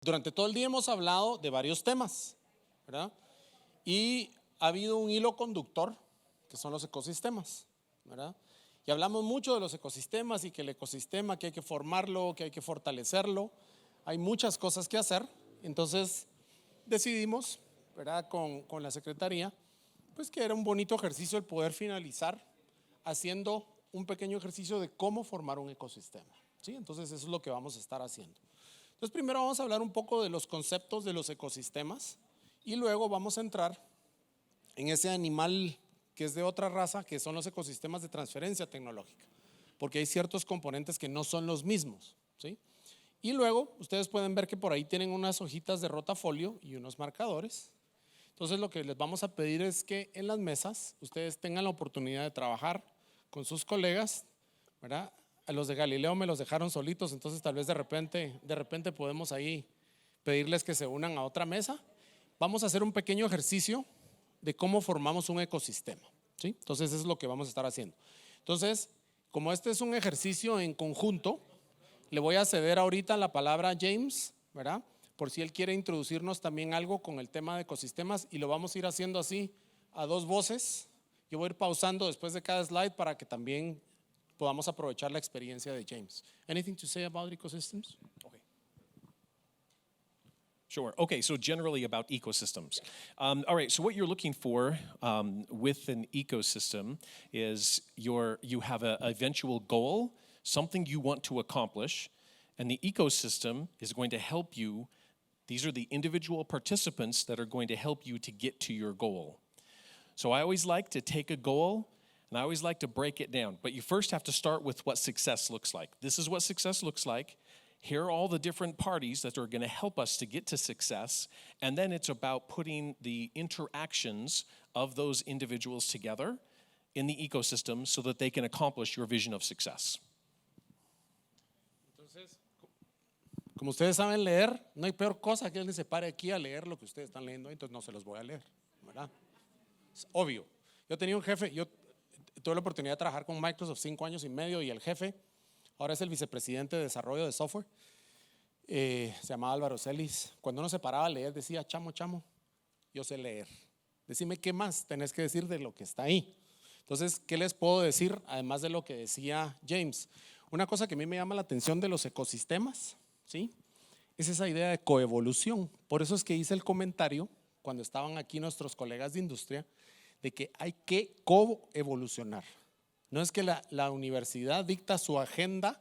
Durante todo el día hemos hablado de varios temas, ¿verdad? Y ha habido un hilo conductor, que son los ecosistemas, ¿verdad? Y hablamos mucho de los ecosistemas y que el ecosistema, que hay que formarlo, que hay que fortalecerlo. Hay muchas cosas que hacer. Entonces decidimos, ¿verdad? Con la Secretaría, pues que era un bonito ejercicio el poder finalizar haciendo un pequeño ejercicio de cómo formar un ecosistema, ¿sí? Entonces eso es lo que vamos a estar haciendo. Entonces primero vamos a hablar un poco de los conceptos de los ecosistemas y luego vamos a entrar en ese animal que es de otra raza, que son los ecosistemas de transferencia tecnológica, porque hay ciertos componentes que no son los mismos, ¿sí? Y luego ustedes pueden ver que por ahí tienen unas hojitas de rotafolio y unos marcadores. Entonces lo que les vamos a pedir es que en las mesas ustedes tengan la oportunidad de trabajar con sus colegas, ¿verdad? A los de Galileo me los dejaron solitos, entonces tal vez de repente podemos ahí pedirles que se unan a otra mesa. Vamos a hacer un pequeño ejercicio de cómo formamos un ecosistema, ¿sí? Entonces eso es lo que vamos a estar haciendo. Entonces, como este es un ejercicio en conjunto, le voy a ceder ahorita la palabra a James, ¿verdad? Por si él quiere introducirnos también algo con el tema de ecosistemas, y lo vamos a ir haciendo así a dos voces. Yo voy a ir pausando después de cada slide para que también podamos aprovechar la experiencia de James. Anything to say about ecosystems? Okay. Sure. Okay, so generally about ecosystems. All right, so what you're looking for with an ecosystem is you have an eventual goal, something you want to accomplish, and the ecosystem is going to help you. These are the individual participants that are going to help you to get to your goal. So I always like to take a goal, and I always like to break it down. But you first have to start with what success looks like. This is what success looks like. Here are all the different parties that are going to help us to get to success. And then it's about putting the interactions of those individuals together in the ecosystem so that they can accomplish your vision of success. Entonces, como ustedes saben leer, no hay peor cosa que alguien se pare aquí a leer lo que ustedes están leyendo, entonces no se los voy a leer, ¿verdad? Es obvio. Yo tenía un jefe, yo tuve la oportunidad de trabajar con Microsoft 5 años y medio, y el jefe ahora es el vicepresidente de desarrollo de software, se llamaba Álvaro Celis. Cuando uno se paraba a leer decía: chamo, yo sé leer, decime qué más tenés que decir de lo que está ahí. Entonces, ¿qué les puedo decir además de lo que decía James? Una cosa que a mí me llama la atención de los ecosistemas, ¿sí?, es esa idea de coevolución. Por eso es que hice el comentario cuando estaban aquí nuestros colegas de industria, de que hay que coevolucionar. No es que la universidad dicta su agenda,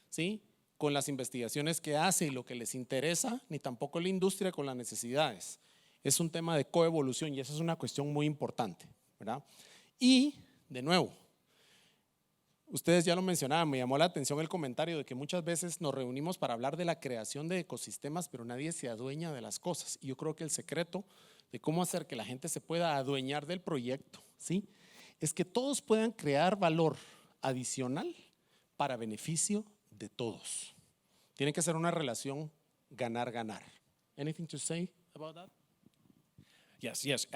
¿sí?, con las investigaciones que hace y lo que les interesa, ni tampoco la industria con las necesidades. Es un tema de coevolución, y esa es una cuestión muy importante, ¿verdad? Y, de nuevo, ustedes ya lo mencionaban, me llamó la atención el comentario de que muchas veces nos reunimos para hablar de la creación de ecosistemas, pero nadie se adueña de las cosas. Y yo creo que el secreto de cómo hacer que la gente se pueda adueñar del proyecto, ¿sí?, es que todos puedan crear valor adicional para beneficio de todos. Tiene que ser una relación ganar-ganar. Anything to say about that? Yes,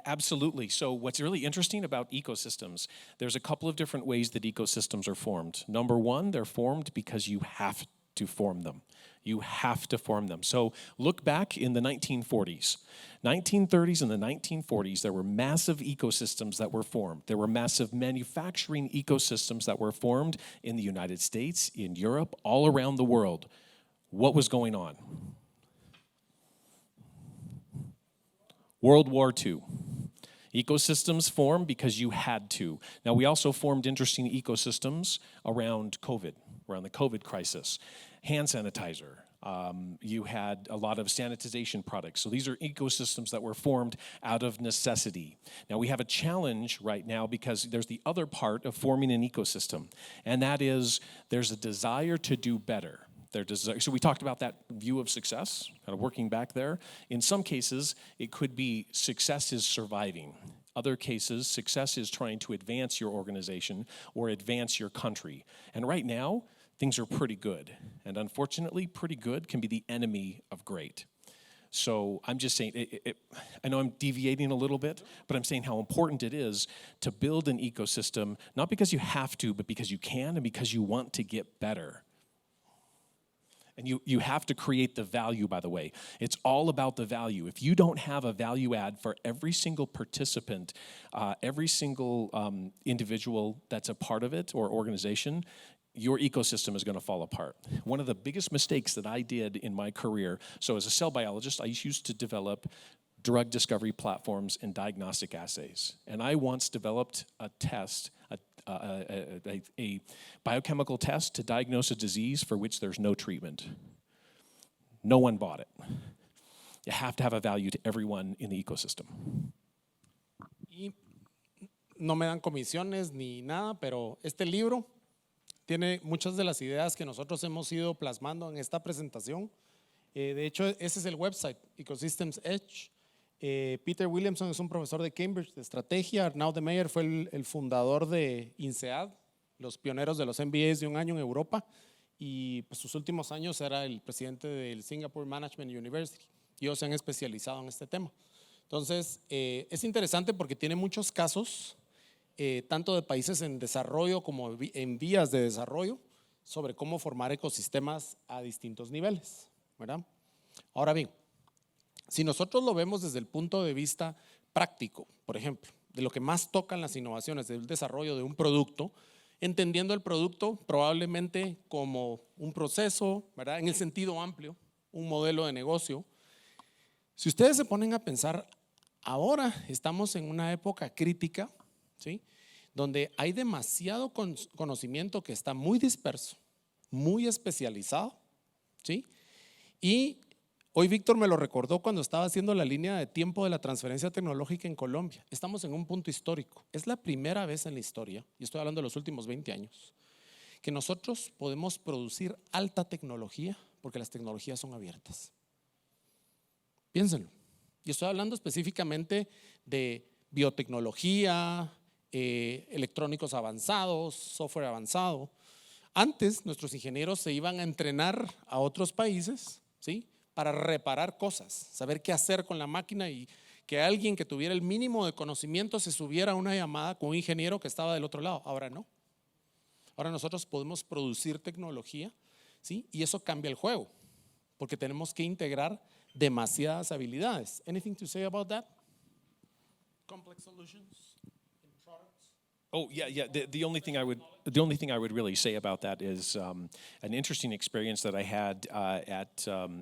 absolutely. So what's really interesting about ecosystems, there's a couple of different ways that ecosystems are formed. Number one, they're formed because you have to form them. You have to form them. So look back in the 1940s. 1930s and the 1940s, there were massive ecosystems that were formed. There were massive manufacturing ecosystems that were formed in the United States, in Europe, all around the world. What was going on? World War II. Ecosystems formed because you had to. Now, we also formed interesting ecosystems around COVID, around the COVID crisis. Hand sanitizer. You had a lot of sanitization products. So these are ecosystems that were formed out of necessity. Now, we have a challenge right now because there's the other part of forming an ecosystem, and that is there's a desire to do better. So we talked about that view of success, kind of working back there. In some cases, it could be success is surviving. Other cases, success is trying to advance your organization or advance your country. And right now, things are pretty good. And unfortunately, pretty good can be the enemy of great. So I'm just saying, I know I'm deviating a little bit, but I'm saying how important it is to build an ecosystem, not because you have to, but because you can and because you want to get better. And you have to create the value, by the way. It's all about the value. If you don't have a value add for every single participant, every single individual that's a part of it or organization, your ecosystem is going to fall apart. One of the biggest mistakes that I did in my career, so as a cell biologist, I used to develop drug discovery platforms and diagnostic assays. And I once developed a test, a biochemical test to diagnose a disease for which there's no treatment. No one bought it. You have to have a value to everyone in the ecosystem. Y no me dan comisiones ni nada, pero este libro tiene muchas de las ideas que nosotros hemos ido plasmando en esta presentación. De hecho, ese es el website, Ecosystems Edge. Peter Williamson es un profesor de Cambridge de estrategia. Arnaud de Meyer fue el fundador de INSEAD, los pioneros de los MBAs de un año en Europa. Y pues sus últimos años era el presidente del Singapore Management University. Y ellos se han especializado en este tema. Entonces, es interesante porque tiene muchos casos, tanto de países en desarrollo como en vías de desarrollo, sobre cómo formar ecosistemas a distintos niveles, ¿verdad? Ahora bien, si nosotros lo vemos desde el punto de vista práctico, por ejemplo, de lo que más tocan las innovaciones del desarrollo de un producto, entendiendo el producto probablemente como un proceso, ¿verdad? En el sentido amplio, un modelo de negocio. Si ustedes se ponen a pensar, ahora estamos en una época crítica, ¿sí? Donde hay demasiado conocimiento que está muy disperso, muy especializado, ¿sí? Y hoy Víctor me lo recordó cuando estaba haciendo la línea de tiempo de la transferencia tecnológica en Colombia. Estamos en un punto histórico. Es la primera vez en la historia, y estoy hablando de los últimos 20 años, que nosotros podemos producir alta tecnología porque las tecnologías son abiertas. Piénsenlo. Y estoy hablando específicamente de biotecnología, electrónicos avanzados, software avanzado. Antes nuestros ingenieros se iban a entrenar a otros países, ¿sí? Para reparar cosas, saber qué hacer con la máquina y que alguien que tuviera el mínimo de conocimiento se subiera a una llamada con un ingeniero que estaba del otro lado. Ahora no. Ahora nosotros podemos producir tecnología, ¿sí? Y eso cambia el juego, porque tenemos que integrar demasiadas habilidades. Anything to say about that? Complex solutions in products? Oh yeah. The only thing I would really say about that is an interesting experience that I had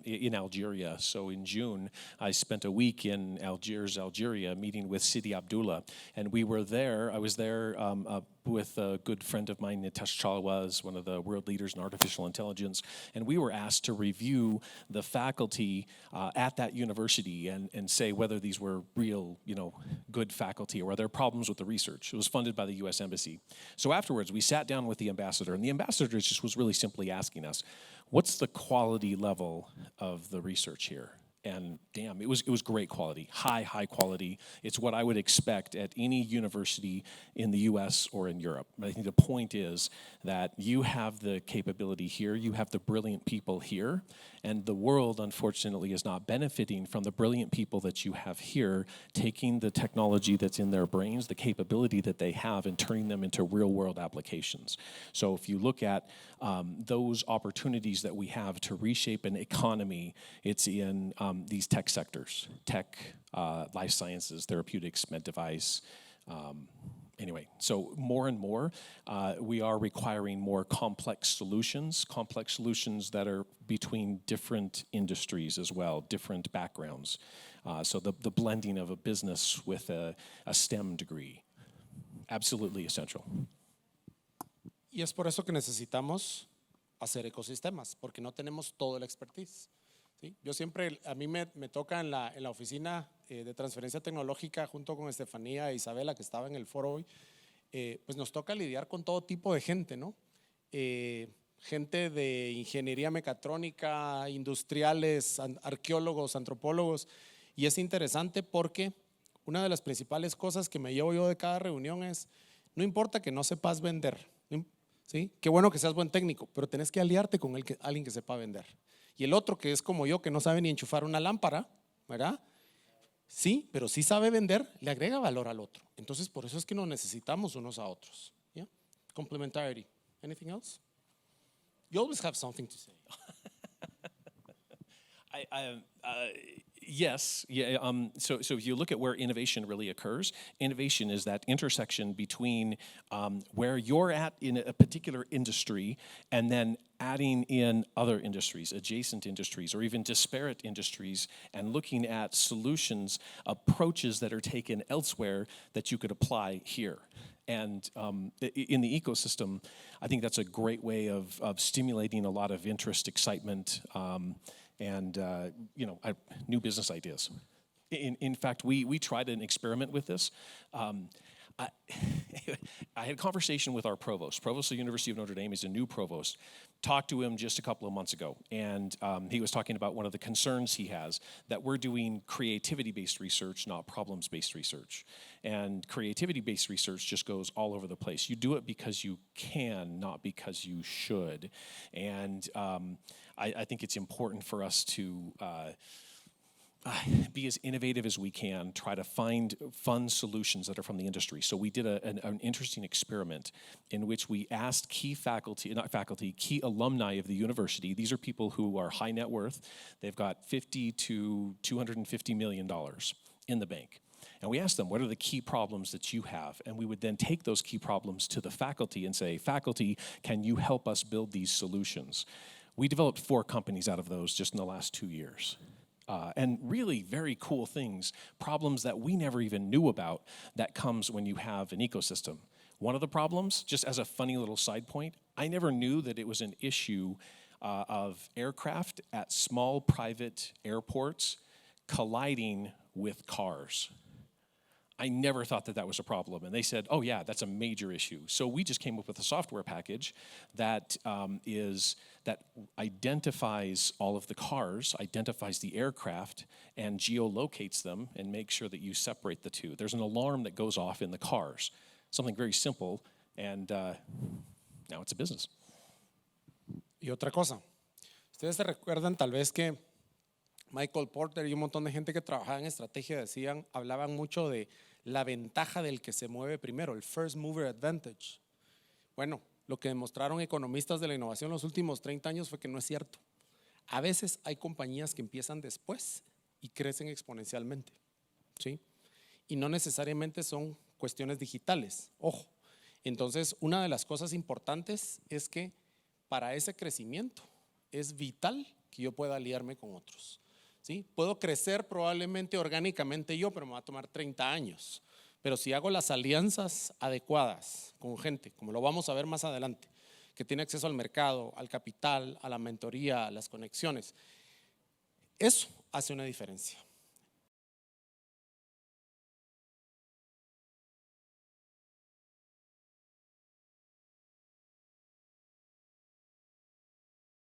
in Algeria. So in June, I spent a week in Algiers, Algeria, meeting with Sidi Abdullah, and we were there. I was there with a good friend of mine, Nitesh Chalwa, is one of the world leaders in artificial intelligence, and we were asked to review the faculty at that university and say whether these were real, good faculty or were there problems with the research. It was funded by the U.S. Embassy. So afterwards, we sat down with the ambassador, and the ambassador just was really simply asking us, what's the quality level of the research here? And damn, it was great quality, high quality. It's what I would expect at any university in the US or in Europe. But I think the point is that you have the capability here, you have the brilliant people here, and the world, unfortunately, is not benefiting from the brilliant people that you have here, taking the technology that's in their brains, the capability that they have, and turning them into real-world applications. So if you look at those opportunities that we have to reshape an economy, it's in these tech sectors, tech, life sciences, therapeutics, med device. Anyway, so more and more, we are requiring more complex solutions that are between different industries as well, different backgrounds. So the blending of a business with a STEM degree, absolutely essential. Y es por eso que necesitamos hacer ecosistemas, porque no tenemos todo el expertise. ¿Sí? Yo siempre, a mí me toca en la oficina de transferencia tecnológica junto con Estefanía e Isabela, que estaba en el foro hoy, pues nos toca lidiar con todo tipo de gente, ¿no? Gente de ingeniería mecatrónica, industriales, arqueólogos, antropólogos, y es interesante porque una de las principales cosas que me llevo yo de cada reunión es, no importa que no sepas vender, ¿sí? Qué bueno que seas buen técnico, pero tenés que aliarte con alguien que sepa vender. Y el otro que es como yo, que no sabe ni enchufar una lámpara, ¿verdad? Sí, pero sí sabe vender, le agrega valor al otro. Entonces, por eso es que nos necesitamos unos a otros. ¿Yeah? Complementarity. Anything else? You always have something to say. Yes. Yeah. So if you look at where innovation really occurs, innovation is that intersection between where you're at in a particular industry and then adding in other industries, adjacent industries, or even disparate industries, and looking at solutions, approaches that are taken elsewhere that you could apply here. And in the ecosystem, I think that's a great way of stimulating a lot of interest, excitement, and new business ideas. In fact, we tried an experiment with this. I had a conversation with our provost of the University of Notre Dame. He's a new provost. Talked to him just a couple of months ago, and he was talking about one of the concerns he has, that we're doing creativity-based research, not problems-based research. And creativity-based research just goes all over the place. You do it because you can, not because you should. And I think it's important for us to be as innovative as we can, try to find fun solutions that are from the industry. So we did an interesting experiment in which we asked key alumni of the university. These are people who are high net worth. They've got $50 to $250 million in the bank. And we asked them, what are the key problems that you have? And we would then take those key problems to the faculty and say, faculty, can you help us build these solutions? We developed 4 companies out of those just in the last 2 years. And really very cool things, problems that we never even knew about, that comes when you have an ecosystem. One of the problems, just as a funny little side point, I never knew that it was an issue of aircraft at small private airports colliding with cars. I never thought that was a problem. And they said, oh yeah, that's a major issue. So we just came up with a software package that identifies all of the cars, identifies the aircraft, and geolocates them and makes sure that you separate the two. There's an alarm that goes off in the cars. Something very simple, and now it's a business. Y otra cosa, ustedes se recuerdan tal vez que Michael Porter y un montón de gente que trabajaba en estrategia hablaban mucho de la ventaja del que se mueve primero, el first mover advantage. Bueno, lo que demostraron economistas de la innovación los últimos 30 años fue que no es cierto. A veces hay compañías que empiezan después y crecen exponencialmente, ¿sí? Y no necesariamente son cuestiones digitales, ojo. Entonces, una de las cosas importantes es que para ese crecimiento es vital que yo pueda aliarme con otros. ¿Sí? Puedo crecer probablemente orgánicamente yo, pero me va a tomar 30 años. Pero si hago las alianzas adecuadas con gente, como lo vamos a ver más adelante, que tiene acceso al mercado, al capital, a la mentoría, a las conexiones, eso hace una diferencia.